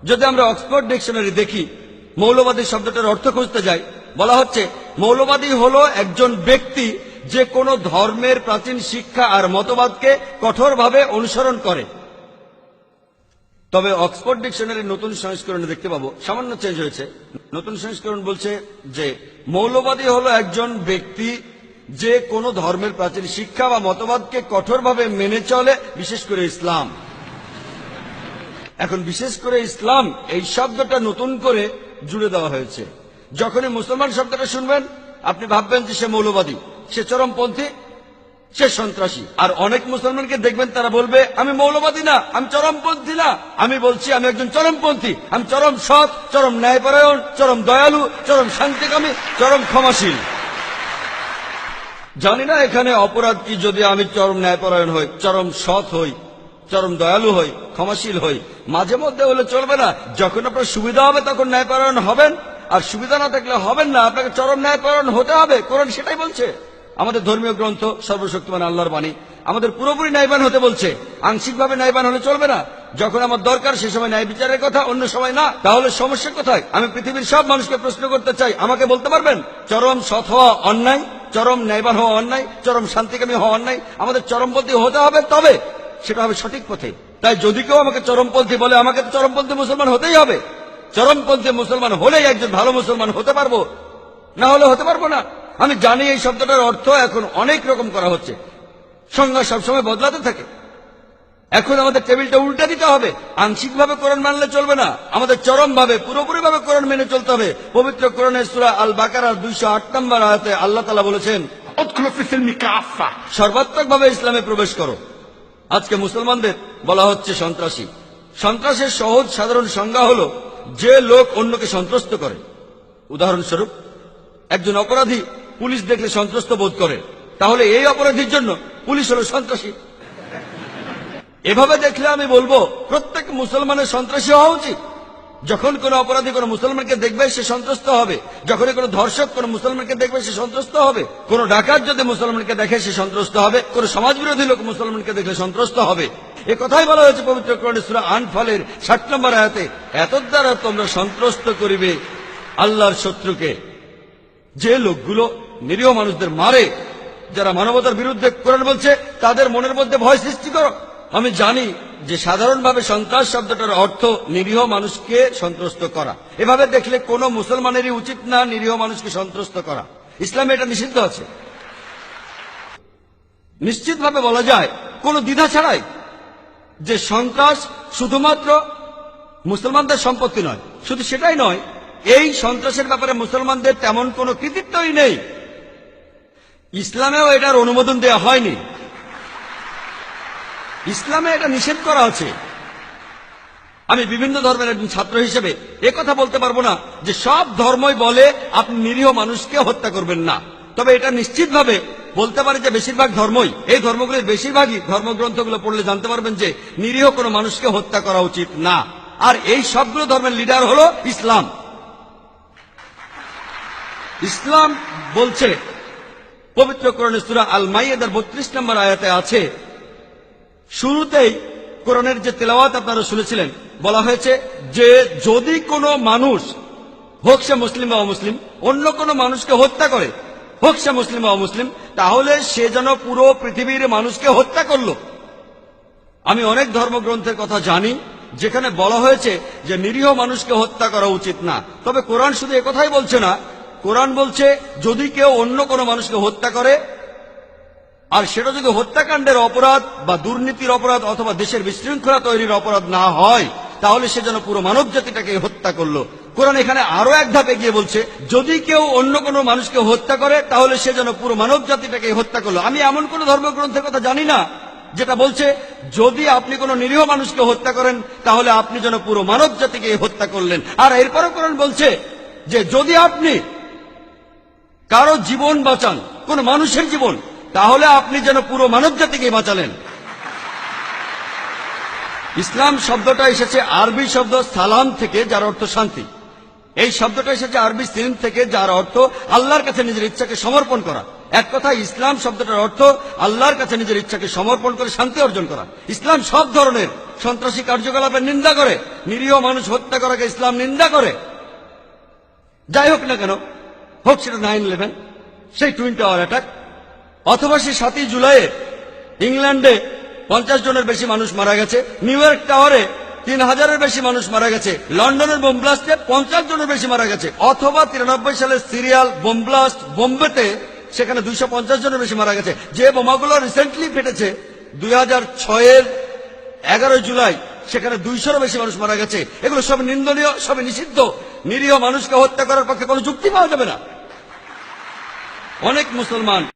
যদি আমরা Oxford dictionary দেখি, মৌলবাদী শব্দটার অর্থ খুঁজতে যাই, বলা হচ্ছে মৌলবাদী হলো একজন ব্যক্তি যে কোনো ধর্মের প্রাচীন শিক্ষা আর মতবাদকে কঠোরভাবে অনুসরণ করে। তবে অক্সফোর্ড ডিকশনারির নতুন সংস্করণে দেখতে পাবো সামান্য চেঞ্জ হয়েছে। নতুন সংস্করণ বলছে যে মৌলবাদী হলো একজন ব্যক্তি যে কোনো ধর্মের প্রাচীন শিক্ষা বা মতবাদকে কঠোরভাবে মেনে চলে, বিশেষ করে ইসলাম। এখন বিশেষ করে ইসলাম এই শব্দটা নতুন করে জুড়ে দেওয়া হয়েছে। যখনই মুসলমান শব্দটা শুনবেন আপনি ভাববেন যে সে মৌলবাদী, সে চরমপন্থী, সে সন্ত্রাসী। আর অনেক মুসলমানকে দেখবেন তারা বলবে আমি মৌলবাদী না, আমি চরমপন্থী না। আমি বলছি আমি একজন চরমপন্থী, আমি চরম সৎ, চরম ন্যায়পরায়ণ, চরম দয়ালু, চরম শান্তিকামী, চরম ক্ষমাশীল। জানি না এখানে অপরাধ কি যদি আমি চরম ন্যায়পরায়ণ হই, চরম সৎ হই, চরম দয়ালু হই, ক্ষমাশীল হই। মাঝে মধ্যে হলে চলবে না। যখন আপনার সুবিধা হবে তখন ন্যায়পরায়ণ হবেন, আর সুবিধা না থাকলে হবেন না। আপনাকে চরম ন্যায়পরায়ণ হতে হবে, কোরআন সেটাই বলছে। আমাদের ধর্মীয় গ্রন্থ সর্বশক্তিমান আল্লাহর বাণী আমাদের পুরোপুরি ন্যায়বান হতে বলছে। আংশিকভাবে ন্যায়বান হলে চলবে না। যখন আমার দরকার সে সময় ন্যায় বিচারের কথা, অন্য সময় না। তাহলে সমস্যা কোথায়? আমি পৃথিবীর সব মানুষকে প্রশ্ন করতে চাই, আমাকে বলতে পারবেন চরম সৎ হওয়া অন্যায়, চরম ন্যায়বান হওয়া অন্যায়, চরম শান্তিকামী হওয়া অন্যায়? আমাদের চরমপন্থী হতে হবে, তবে সেটা হবে সঠিক পথে। তাই যদি কেউ আমাকে চরমপন্থী বলে, আমাকে তো চরমপন্থী মুসলমান হতেই হবে। চরমপন্থী মুসলমান হলেই একজন ভালো মুসলমান হতে পারবো, না হলে হতে পারবো না। আমি জানি এই শব্দটার অর্থ এখন অনেক রকম করা হচ্ছে, সংজ্ঞা সবসময় বদলাতে থাকে। এখন আমাদের টেবিলটা উল্টে দিতে হবে। আংশিকভাবে কোরআন মানলে চলবে না, আমাদের চরমভাবে পুরোপুরিভাবে কোরআন মেনে চলতে হবে। পবিত্র কোরআনের সূরা আল বাকারার 208 নম্বর আয়াতে আল্লাহ তাআলা বলেছেন, সর্বাত্মকভাবে ইসলামে প্রবেশ করো। আজকে মুসলমানদের বলা হচ্ছে সন্ত্রাসী। সন্ত্রাসের সহজ সাধারণ সংজ্ঞা হলো যে লোক অন্যকে সন্ত্রস্ত করে। উদাহরণস্বরূপ, একজন অপরাধী পুলিশ দেখলে সন্ত্রস্ত বোধ করে, তাহলে এই অপরাধীর জন্য পুলিশ হলো সন্ত্রাসী। এভাবে দেখলে আমি বলবো প্রত্যেক মুসলমানের সন্ত্রাসী হওয়া উচিত। যখন কোন অপরাধী কোন মুসলমানকে দেখবে সে সন্ত্রস্ত হবে, যখন কোন ধর্ষক কোন মুসলমানকে দেখবে সে সন্ত্রস্ত হবে, কোন ডাকাত যদি মুসলমানকে দেখে সে সন্ত্রস্ত হবে, কোন সমাজবিরোধী লোক মুসলমানকে দেখলে সন্ত্রস্ত হবে। এ কথাই বলা হয়েছে পবিত্র কোরআনে সূরা আনফালের 60 নম্বর আয়াতে, এত দ্বারা তোমরা সন্ত্রস্ত করিবে আল্লাহর শত্রুকে। যে লোকগুলো নিরীহ মানুষদের মারে, যারা মানবতার বিরুদ্ধে, কোরআন বলছে তাদের মনের মধ্যে ভয় সৃষ্টি করো। আমি জানি যে সাধারণভাবে সন্ত্রাস শব্দটার অর্থ নিরীহ মানুষকে সন্ত্রস্ত করা। এভাবে দেখলে কোনো মুসলমানেরই উচিত না নিরীহ মানুষকে সন্ত্রস্ত করা। ইসলামে এটা নিষিদ্ধ আছে। নিশ্চিতভাবে বলা যায় কোনো দ্বিধা ছাড়াই যে সন্ত্রাস শুধুমাত্র মুসলমানদের সম্পত্তি নয়। শুধু সেটাই নয়, এই সন্ত্রাসের ব্যাপারে মুসলমানদের তেমন কোনো কৃতিত্বই নেই। ইসলামেও এটার অনুমোদন দেওয়া হয়নি। ইসলামে এটা নিষেধ করা আছে। আমি বিভিন্ন ধর্মের একজন ছাত্র হিসেবে কথা বলতে পারবো না যে সব ধর্মই বলে আপনি নিরীহ মানুষকে হত্যা করবেন না। তবে এটা নিশ্চিতভাবে বলতে পারি যে বেশিরভাগ ধর্মই, এই ধর্মগুলির বেশিরভাগই ধর্মগ্রন্থগুলো পড়লে জানতে পারবেন যে নিরীহ কোনো মানুষকে হত্যা করা উচিত না। আর এই সবগুলো ধর্মের লিডার হলো ইসলাম। ইসলাম বলছে পবিত্র কোরআনের সূরা আল মাইদার 32 নম্বর আয়াতে আছে, শুরুতেই কোরআনের যে তেলাওয়াত আপনারা শুনেছিলেন, বলা হয়েছে যে যদি কোনো মানুষ, হোক সে মুসলিম বা অমুসলিম, অন্য কোনো মানুষকে হত্যা করে, হোক সে মুসলিম বা অমুসলিম, তাহলে সে যেন পুরো পৃথিবীর মানুষকে হত্যা করলো। আমি অনেক ধর্মগ্রন্থের কথা জানি যেখানে বলা হয়েছে যে নিরীহ মানুষকে হত্যা করা উচিত না। তবে কোরআন শুধু একথাই বলছে না, কোরআন বলছে যদি কেউ অন্য কোনো মানুষকে হত্যা করে, আর সেটা যদি হত্যাকাণ্ডের অপরাধ বা দুর্নীতির অপরাধ অথবা দেশের বিশৃঙ্খলা তৈরির অপরাধ না হয়, তাহলে সে যেন পুরো মানব জাতিটাকে হত্যা করলো। কোরআন এখানে আরো এক ধাপ এগিয়ে বলছে যদি কেউ অন্য কোনো মানুষকে হত্যা করে তাহলে সে যেন পুরো মানব জাতিটাকে হত্যা করলো। আমি এমন কোন ধর্মগ্রন্থের কথা জানি না যেটা বলছে যদি আপনি কোনো নিরীহ মানুষকে হত্যা করেন তাহলে আপনি যেন পুরো মানব জাতিকে হত্যা করলেন। আর এরপরও কোরআন বলছে যে যদি আপনি কারো জীবন বাঁচান, কোন মানুষের জীবন, তাহলে আপনি যেন পুরো মানব জাতিকে বাঁচালেন। ইসলাম শব্দটা এসেছে আরবি শব্দ সালাম থেকে, যার অর্থ শান্তি। এই শব্দটা এসেছে আরবি সিলম থেকে, যার অর্থ আল্লাহর কাছে নিজের ইচ্ছাকে সমর্পণ করা। এক কথা ইসলাম শব্দটার অর্থ আল্লাহর কাছে নিজের ইচ্ছাকে সমর্পণ করে শান্তি অর্জন করা। ইসলাম সব ধরনের সন্ত্রাসী কার্যকলাপের নিন্দা করে, নিরীহ মানুষ হত্যা করাকে ইসলাম নিন্দা করে। যাই হোক না কেন, হোক সেটা 9/11, সেই টুইন টাওয়ার অ্যাটাক, অথবা সেই 7ই জুলাইয়ে ইংল্যান্ডে 50 জনের বেশি মানুষ মারা গেছে, নিউ ইয়র্ক টাওয়ারে 3000-এর বেশি মানুষ মারা গেছে, লন্ডনের বোম ব্লাস্টে 50 জনের বেশি মারা গেছে, অথবা 93 সালের সিরিয়াল বোম ব্লাস্ট বোম্বেতে, সেখানে 250 জনের বেশি মারা গেছে। যে বোমাগুলো রিসেন্টলি ফেটেছে 2006-এর 11 জুলাই, সেখানে 200-এরও বেশি মানুষ মারা গেছে। এগুলো সব নিন্দনীয়, সবই নিষিদ্ধ। নিরীহ মানুষকে হত্যা করার পক্ষে কোনো যুক্তি পাওয়া যাবে না। অনেক মুসলমান